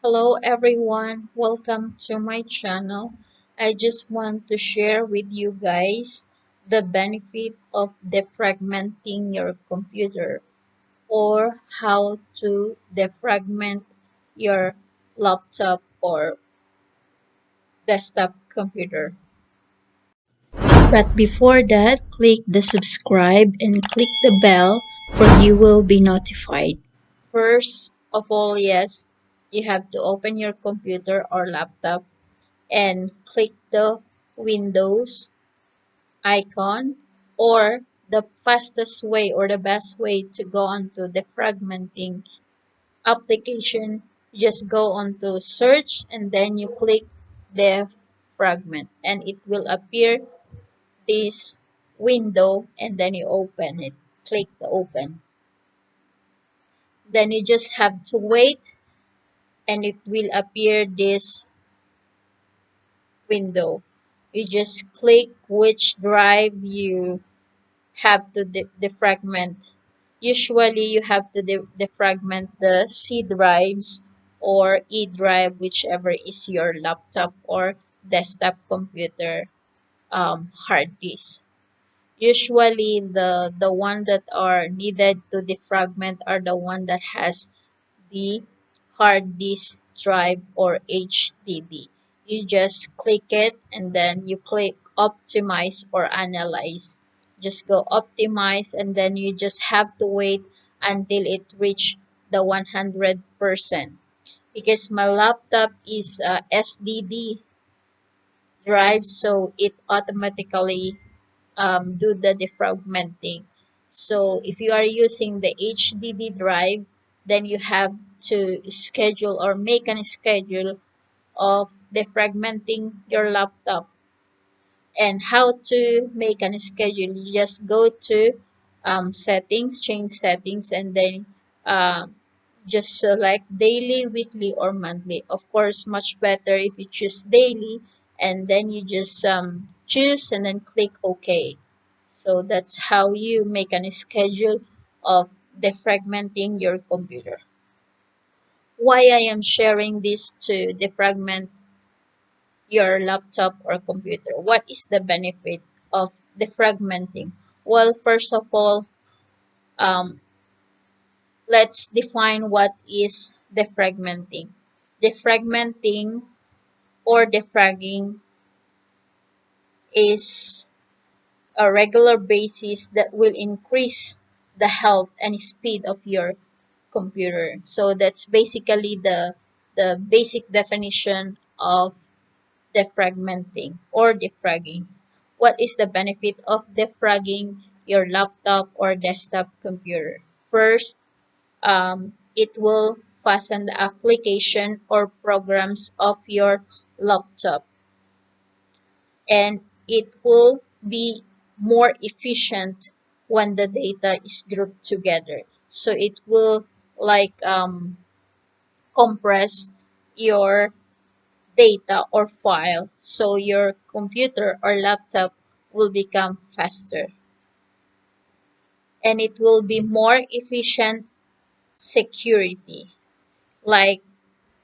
Hello everyone, welcome to my channel. I just want to share with you guys the benefit of defragmenting your computer or how to defragment your laptop or desktop computer. But before that, click the subscribe and click the bell for you will be notified. First of all, yes, you have to open your computer or laptop and click the Windows icon, or the fastest way or the best way to go onto the fragmenting application, just go onto search and then you click the fragment and it will appear this window and then you open it. Click the open. Then you just have to wait and it will appear this window. You just click which drive you have to defragment. Usually, you have to defragment the C drives or E drive, whichever is your laptop or desktop computer hard disk. Usually, the one that are needed to defragment are the one that has the hard disk drive or HDD. You just click it and then you click optimize or analyze. Just go optimize and then you just have to wait until it reach the 100% because my laptop is SDD drive, so it automatically do the defragmenting. So if you are using the HDD drive, then you have to schedule or make a schedule of defragmenting your laptop. And how to make a schedule? You just go to settings, change settings, and then just select daily, weekly, or monthly. Of course, much better if you choose daily, and then you just choose and then click OK. So that's how you make a schedule of defragmenting your computer. Why I am sharing this to defragment your laptop or computer? What is the benefit of defragmenting? Well, first of all, um, let's define what is defragmenting. Defragmenting or defragging is a regular basis that will increase the health and speed of your computer. So that's basically the basic definition of defragmenting or defragging. What is the benefit of defragging your laptop or desktop computer? First, it will fasten the application or programs of your laptop and it will be more efficient when the data is grouped together. So it will like compress your data or file so your computer or laptop will become faster and it will be more efficient security. Like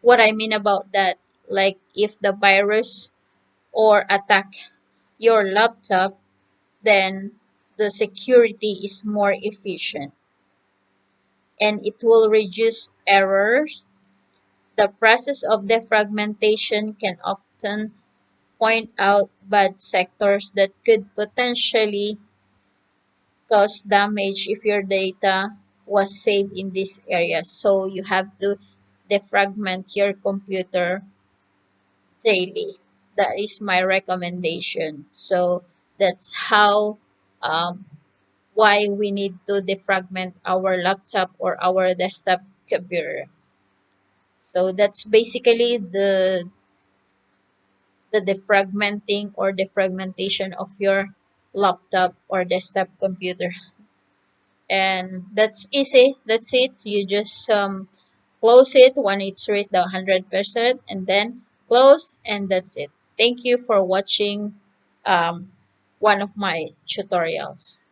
what I mean about that, like if the virus or attack your laptop, then the security is more efficient and it will reduce errors. The process of defragmentation can often point out bad sectors that could potentially cause damage if your data was saved in this area. So you have to defragment your computer daily. That is my recommendation. So that's how um, why we need to defragment our laptop or our desktop computer. So that's basically the defragmenting or defragmentation of your laptop or desktop computer. And that's easy. That's it. So you just close it when it's reached the 100% and then close and that's it. Thank you for watching one of my tutorials.